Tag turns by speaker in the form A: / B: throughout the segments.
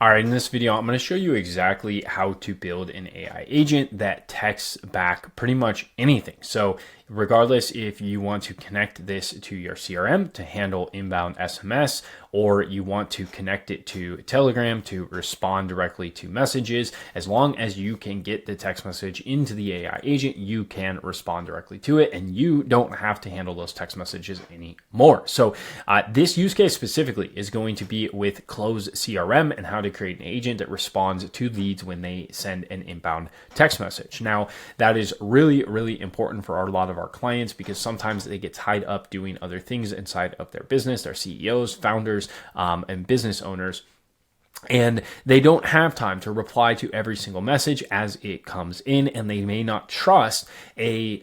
A: All right, in this video, I'm going to show you exactly how to build an AI agent that texts back pretty much anything. So regardless if you want to connect this to your CRM to handle inbound SMS, or you want to connect it to Telegram to respond directly to messages, as long as you can get the text message into the AI agent, you can respond directly to it and you don't have to handle those text messages anymore. So this use case specifically is going to be with Close CRM and how to create an agent that responds to leads when they send an inbound text message. Now, that is really, really important for a lot of our clients because sometimes they get tied up doing other things inside of their business, their CEOs, founders, and business owners. And they don't have time to reply to every single message as it comes in, and they may not trust a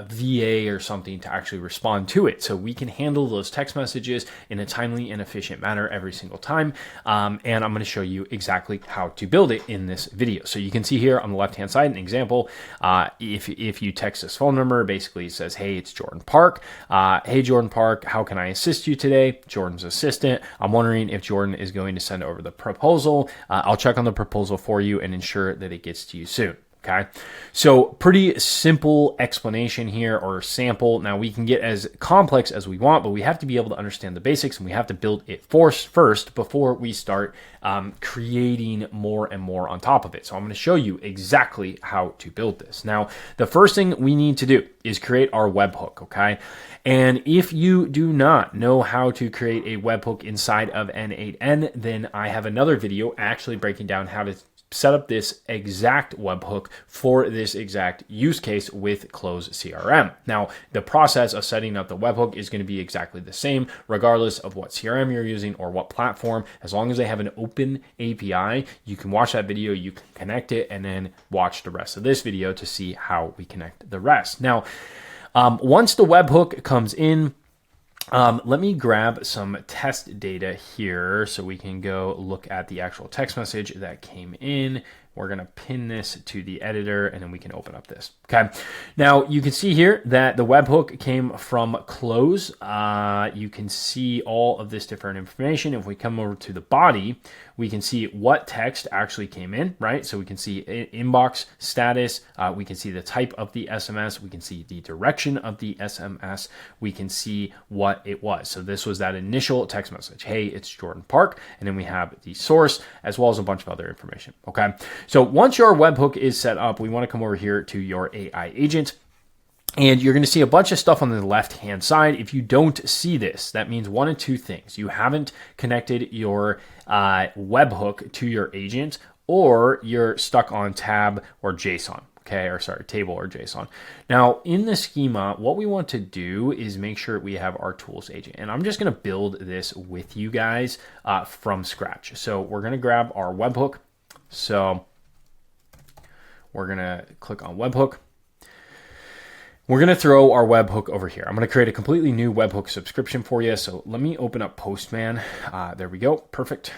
A: VA or something to actually respond to it. So we can handle those text messages in a timely and efficient manner every single time. And I'm going to show you exactly how to build it in this video. So you can see here on the left-hand side an example. If you text this phone number, basically it says, "Hey, it's Jordan Park. Hey, Jordan Park, how can I assist you today?" Jordan's assistant. I'm wondering if Jordan is going to send over the proposal. I'll check on the proposal for you and ensure that it gets to you soon. Okay, so pretty simple explanation here or sample. Now we can get as complex as we want, but we have to be able to understand the basics and we have to build it first before we start creating more and more on top of it. So I'm going to show you exactly how to build this. Now, the first thing we need to do is create our webhook, okay? And if you do not know how to create a webhook inside of n8n, then I have another video actually breaking down how to set up this exact webhook for this exact use case with Close CRM. Now, the process of setting up the webhook is going to be exactly the same, regardless of what CRM you're using or what platform. As long as they have an open API, you can watch that video, you can connect it, and then watch the rest of this video to see how we connect the rest. Now, once the webhook comes in, let me grab some test data here so we can go look at the actual text message that came in. We're going to pin this to the editor and then we can open up this. Okay. Now you can see here that the webhook came from Close. You can see all of this different information. If we come over to the body, we can see what text actually came in, right? So we can see inbox status. We can see the type of the SMS. We can see the direction of the SMS. We can see what it was. So this was that initial text message. Hey, it's Jordan Park. And then we have the source as well as a bunch of other information. Okay. So once your webhook is set up, we want to come over here to your AI agent. And you're going to see a bunch of stuff on the left-hand side. If you don't see this, that means one of two things. You haven't connected your webhook to your agent, or you're stuck on tab or JSON. Okay, or sorry, table or JSON. Now, in the schema, what we want to do is make sure we have our tools agent. And I'm just going to build this with you guys from scratch. So we're going to grab our webhook. So we're going to click on webhook. We're going to throw our webhook over here. I'm going to create a completely new webhook subscription for you. So let me open up Postman. There we go. Perfect.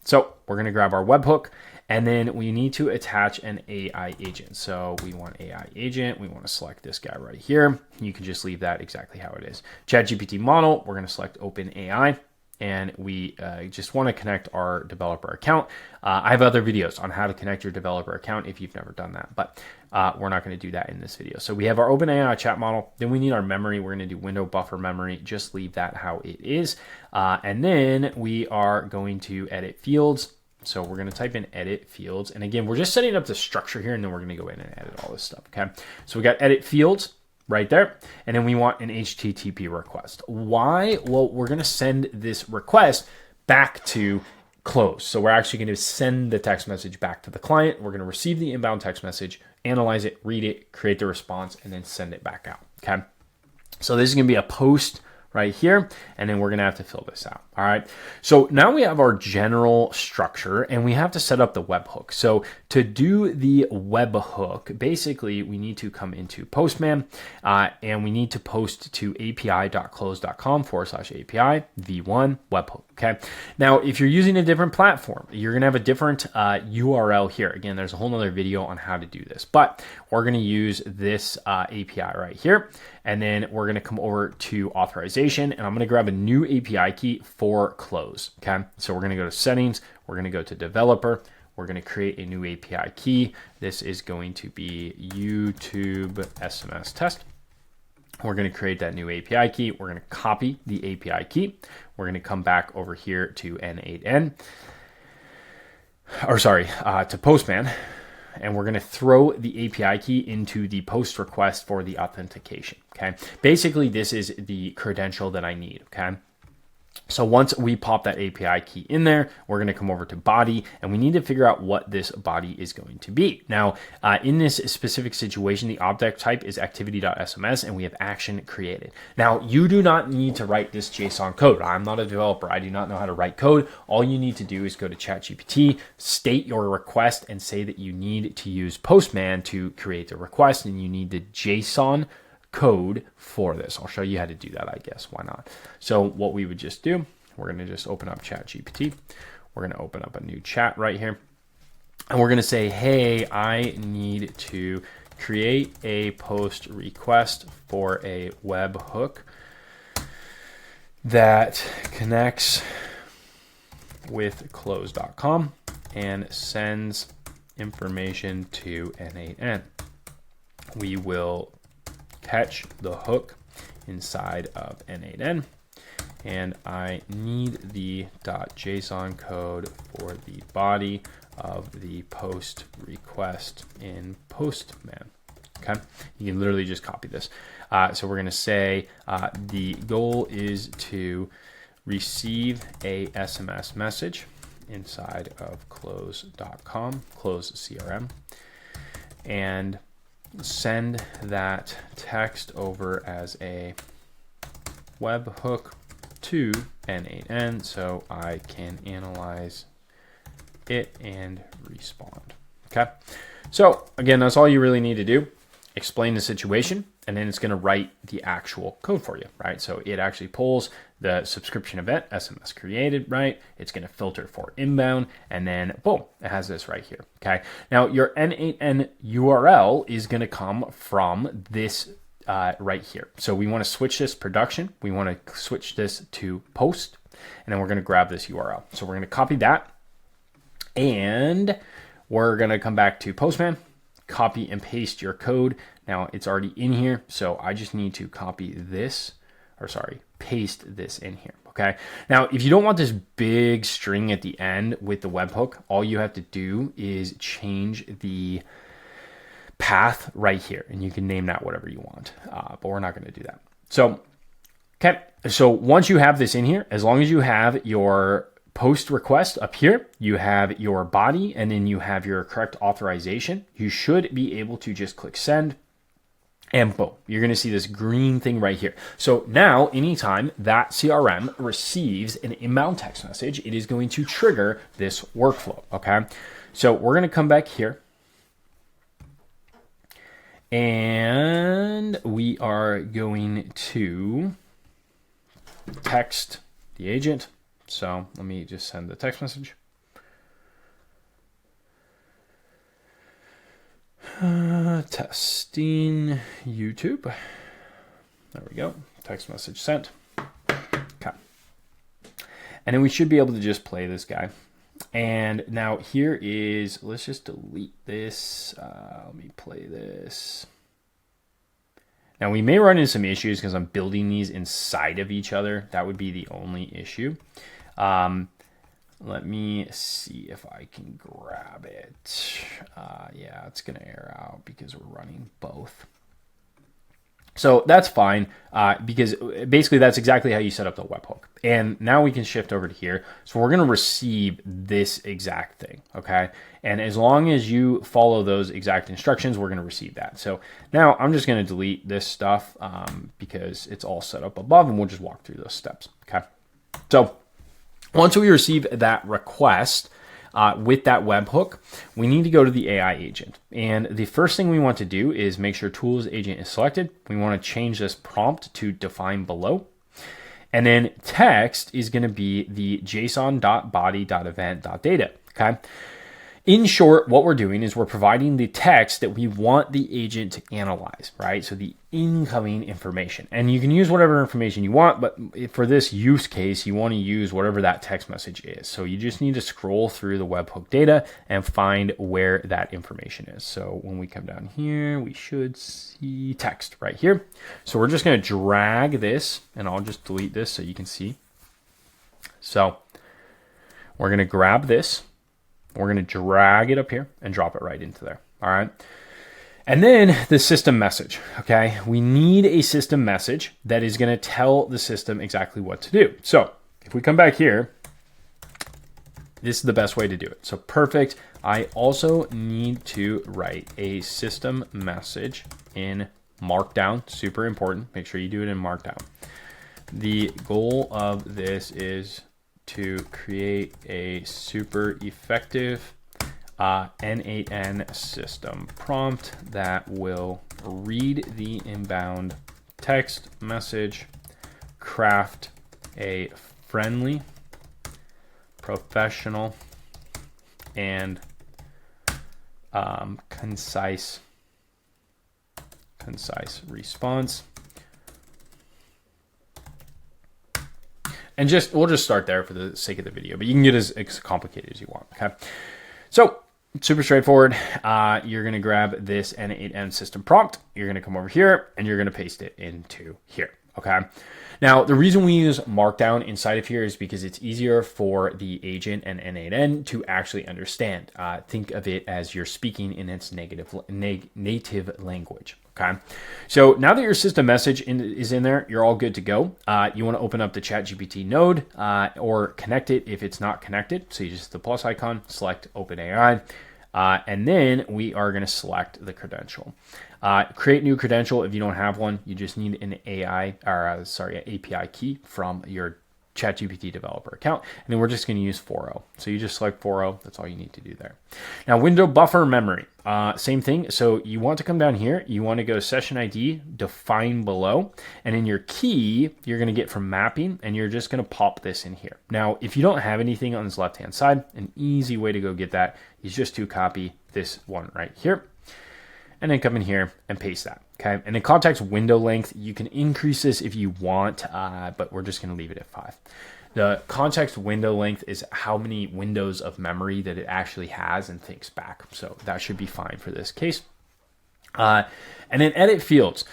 A: So we're going to grab our webhook and then we need to attach an AI agent. So we want AI agent. We want to select this guy right here. You can just leave that exactly how it is. ChatGPT model. We're going to select OpenAI. And we just want to connect our developer account. I have other videos on how to connect your developer account if you've never done that, but we're not going to do that in this video. So we have our OpenAI chat model. Then we need our memory. We're going to do window buffer memory. Just leave that how it is. And then we are going to edit fields. So we're going to type in edit fields. And again, we're just setting up the structure here, and then we're going to go in and edit all this stuff. Okay. So we got edit fields right there. And then we want an HTTP request. Why? Well, we're going to send this request back to Close. So we're actually going to send the text message back to the client. We're going to receive the inbound text message, analyze it, read it, create the response, and then send it back out. Okay. So this is going to be a post right here, and then we're going to have to fill this out. All right. So now we have our general structure and we have to set up the webhook. So to do the webhook, basically we need to come into Postman and we need to post to api.close.com/API v1 webhook. Okay. Now, if you're using a different platform, you're going to have a different URL here. Again, there's a whole nother video on how to do this, but we're going to use this API right here. And then we're going to come over to authorization, and I'm going to grab a new API key for close. Okay. So we're going to go to settings. We're going to go to developer. We're going to create a new API key. This is going to be YouTube SMS test. We're going to create that new API key. We're going to copy the API key. We're going to come back over here to n8n, to Postman, and we're going to throw the API key into the post request for the authentication. Okay. Basically, this is the credential that I need. Okay. So once we pop that API key in there, we're going to come over to body, and we need to figure out what this body is going to be. Now, in this specific situation, the object type is activity.sms, and we have action created. Now, you do not need to write this JSON code. I'm not a developer. I do not know how to write code. All you need to do is go to ChatGPT, state your request, and say that you need to use Postman to create the request, and you need the JSON code for this. I'll show you how to do that, I guess. Why not? So what we would just do, we're going to just open up ChatGPT. We're going to open up a new chat right here. And we're going to say, hey, I need to create a post request for a webhook that connects with close.com and sends information to n8n. We will catch the hook inside of n8n, and I need the .json code for the body of the post request in Postman. Okay, you can literally just copy this. So we're going to say the goal is to receive a SMS message inside of close.com, close CRM, and send that text over as a webhook to n8n so I can analyze it and respond. Okay. So again, that's all you really need to do. Explain the situation, and then it's going to write the actual code for you, right? So it actually pulls the subscription event, SMS created, right? It's going to filter for inbound, and then boom, it has this right here. Okay. Now your n8n URL is going to come from this right here. So we want to switch this production. We want to switch this to post, and then we're going to grab this URL. So we're going to copy that, and we're going to come back to Postman, copy and paste your code. Now it's already in here, so I just need to copy this, paste this in here. Okay. Now, if you don't want this big string at the end with the webhook, all you have to do is change the path right here, and you can name that whatever you want, but we're not going to do that. So, okay. So once you have this in here, as long as you have your post request up here, you have your body, and then you have your correct authorization, you should be able to just click send, and boom, you're going to see this green thing right here. So now anytime that CRM receives an inbound text message, it is going to trigger this workflow. Okay. So we're going to come back here, and we are going to text the agent. So let me just send the text message. Testing YouTube. There we go. Text message sent. Okay. And then we should be able to just play this guy. And now here is, let's just delete this. Let me play this. Now we may run into some issues because I'm building these inside of each other. That would be the only issue. Let me see if I can grab it. Yeah, it's going to error out because we're running both. So that's fine, because basically that's exactly how you set up the webhook. And now we can shift over to here. So we're going to receive this exact thing, okay? And as long as you follow those exact instructions, we're going to receive that. So now I'm just going to delete this stuff because it's all set up above, and we'll just walk through those steps, okay? So once we receive that request with that webhook, we need to go to the AI agent. And the first thing we want to do is make sure tools agent is selected. We want to change this prompt to define below. And then text is going to be the json.body.event.data. Okay. In short, what we're doing is we're providing the text that we want the agent to analyze, right? So the incoming information. And you can use whatever information you want, but for this use case, you want to use whatever that text message is. So you just need to scroll through the webhook data and find where that information is. So when we come down here, we should see text right here. So we're just going to drag this, and I'll just delete this so you can see. So we're going to grab this. We're going to drag it up here and drop it right into there. All right. And then the system message. Okay. We need a system message that is going to tell the system exactly what to do. So if we come back here, this is the best way to do it. So perfect. I also need to write a system message in Markdown. Super important. Make sure you do it in Markdown. The goal of this is to create a super effective n8n system prompt that will read the inbound text message, craft a friendly, professional, and concise response. And we'll just start there for the sake of the video, but you can get as complicated as you want. Okay. So super straightforward. You're going to grab this n8n system prompt. You're going to come over here and you're going to paste it into here. Okay. Now, the reason we use Markdown inside of here is because it's easier for the agent and n8n to actually understand. Think of it as you're speaking in its native language. Okay. So now that your system message is in there, you're all good to go. You want to open up the ChatGPT node or connect it if it's not connected. So you just hit the plus icon, select OpenAI, and then we are going to select the credential. Create new credential. If you don't have one, you just need an API key from your ChatGPT developer account, and then we're just going to use 4.0. So you just select 4.0. That's all you need to do there. Now, window buffer memory, same thing. So you want to come down here. You want to go session ID, define below, and in your key, you're going to get from mapping, and you're just going to pop this in here. Now, if you don't have anything on this left-hand side, an easy way to go get that is just to copy this one right here, and then come in here and paste that. Okay. And then context window length, you can increase this if you want, but we're just going to leave it at 5. The context window length is how many windows of memory that it actually has and thinks back. So that should be fine for this case. And then edit fields.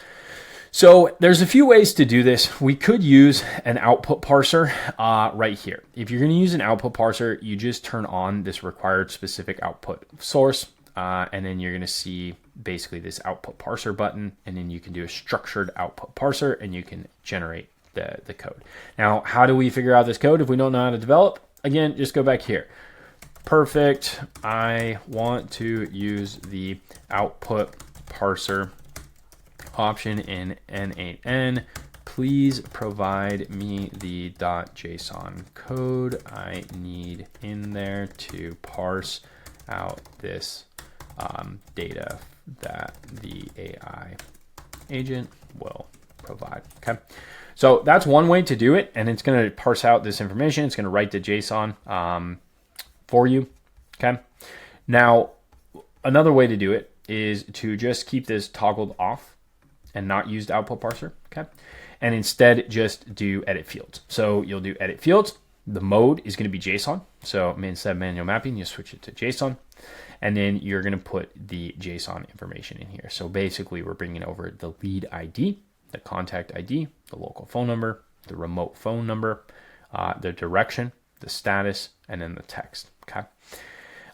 A: So there's a few ways to do this. We could use an output parser right here. If you're going to use an output parser, you just turn on this required specific output source. And then you're going to see basically this output parser button, and then you can do a structured output parser and you can generate the code. Now, how do we figure out this code if we don't know how to develop? Again, just go back here. Perfect. I want to use the output parser option in n8n. Please provide me the .json code I need in there to parse out this data that the AI agent will provide. Okay. So that's one way to do it. And it's going to parse out this information. It's going to write the JSON for you. Okay. Now, another way to do it is to just keep this toggled off and not use the output parser. Okay. And instead just do edit fields. So you'll do edit fields. The mode is going to be JSON. So instead of manual mapping, you switch it to JSON. And then you're going to put the JSON information in here. So basically, we're bringing over the lead ID, the contact ID, the local phone number, the remote phone number, the direction, the status, and then the text. Okay.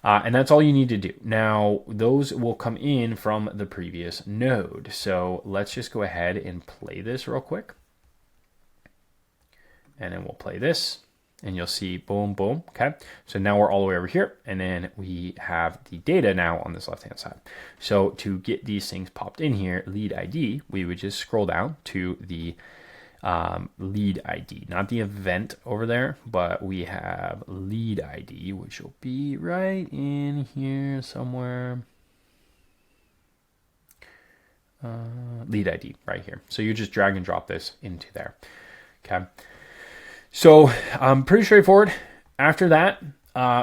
A: And that's all you need to do. Now, those will come in from the previous node. So let's just go ahead and play this real quick. And then we'll play this. And you'll see boom, boom. Okay. So now we're all the way over here. And then we have the data now on this left-hand side. So to get these things popped in here, lead ID, we would just scroll down to the lead ID, not the event over there, but we have lead ID, which will be right in here somewhere. Lead ID right here. So you just drag and drop this into there. Okay. So pretty straightforward. After that,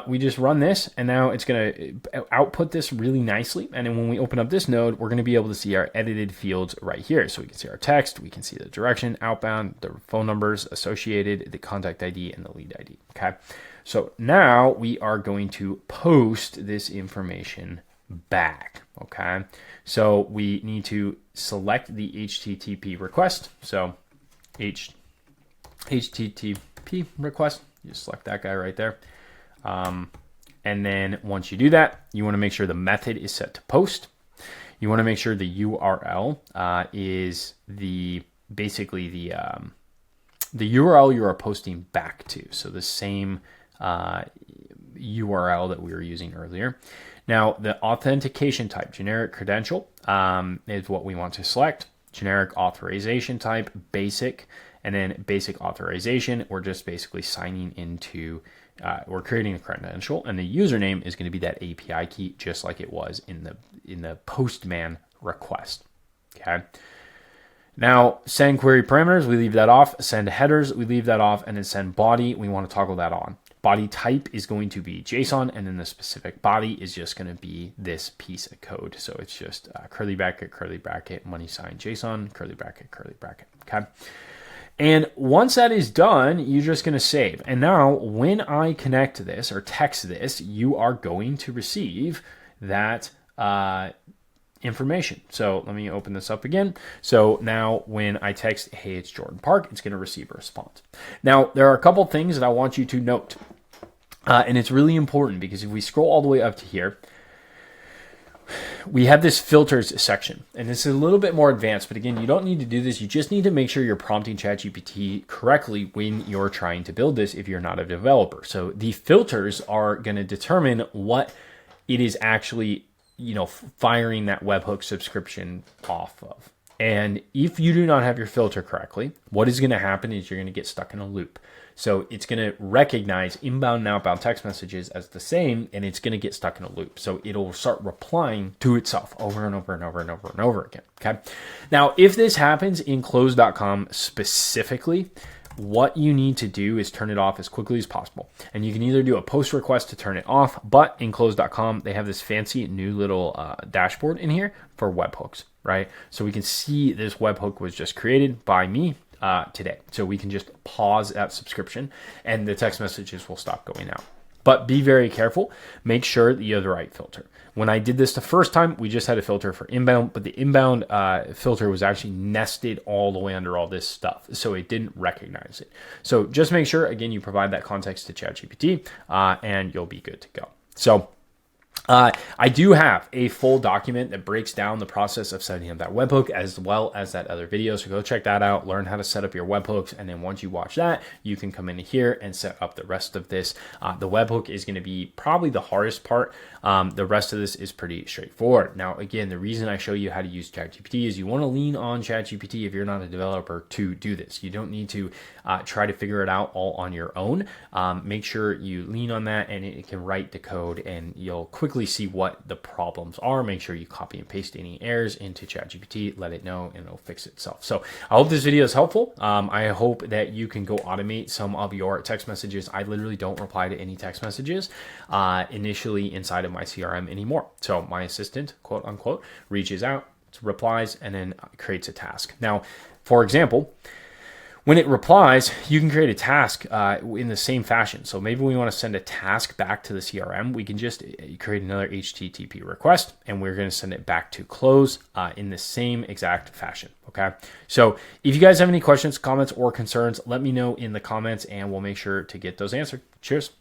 A: we just run this, and now it's going to output this really nicely. And then when we open up this node, we're going to be able to see our edited fields right here. So we can see our text, we can see the direction, outbound, the phone numbers associated, the contact ID, and the lead ID. Okay. So now we are going to post this information back. Okay. So we need to select the HTTP request. So HTTP request, you select that guy right there. And then once you do that, you want to make sure the method is set to post. You want to make sure the URL is basically the URL you are posting back to. So the same URL that we were using earlier. Now the authentication type, generic credential, is what we want to select. Generic authorization type, basic, and then basic authorization. We're just basically signing into we're creating a credential, and the username is going to be that API key, just like it was in the Postman request. Okay. Now, send query parameters, we leave that off. Send headers, we leave that off, and then send body, we want to toggle that on. Body type is going to be JSON, and then the specific body is just going to be this piece of code. So it's just curly bracket, money sign JSON, curly bracket. Okay. And once that is done, you're just going to save. And now when I connect this or text this, you are going to receive that information. So let me open this up again. So now when I text, hey, it's Jordan Park, it's going to receive a response. Now, there are a couple things that I want you to note. And it's really important because if we scroll all the way up to here, we have this filters section, and this is a little bit more advanced, but again, you don't need to do this. You just need to make sure you're prompting ChatGPT correctly when you're trying to build this if you're not a developer. So the filters are going to determine what it is actually, firing that webhook subscription off of. And if you do not have your filter correctly, what is going to happen is you're going to get stuck in a loop. So it's going to recognize inbound and outbound text messages as the same, and it's going to get stuck in a loop. So it'll start replying to itself over and over and over and over and over again. Okay. Now, if this happens in close.com specifically, what you need to do is turn it off as quickly as possible. And you can either do a post request to turn it off, but in close.com, they have this fancy new little dashboard in here for webhooks, right? So we can see this webhook was just created by me today. So we can just pause that subscription and the text messages will stop going out. But be very careful. Make sure that you have the right filter. When I did this the first time, we just had a filter for inbound, but the inbound filter was actually nested all the way under all this stuff. So it didn't recognize it. So just make sure, again, you provide that context to ChatGPT and you'll be good to go. So I do have a full document that breaks down the process of setting up that webhook as well as that other video. So go check that out, learn how to set up your webhooks. And then once you watch that, you can come into here and set up the rest of this. The webhook is going to be probably the hardest part. The rest of this is pretty straightforward. Now, again, the reason I show you how to use ChatGPT is you want to lean on ChatGPT if you're not a developer to do this. You don't need to try to figure it out all on your own. Make sure you lean on that and it can write the code and you'll quickly see what the problems are. Make sure you copy and paste any errors into ChatGPT, let it know, and it'll fix itself. So I hope this video is helpful. I hope that you can go automate some of your text messages. I literally don't reply to any text messages initially inside of my CRM anymore. So my assistant, quote unquote, reaches out, replies, and then creates a task. Now, for example, when it replies, you can create a task in the same fashion. So maybe we want to send a task back to the CRM. We can just create another HTTP request, and we're going to send it back to close in the same exact fashion. Okay. So if you guys have any questions, comments, or concerns, let me know in the comments, and we'll make sure to get those answered. Cheers.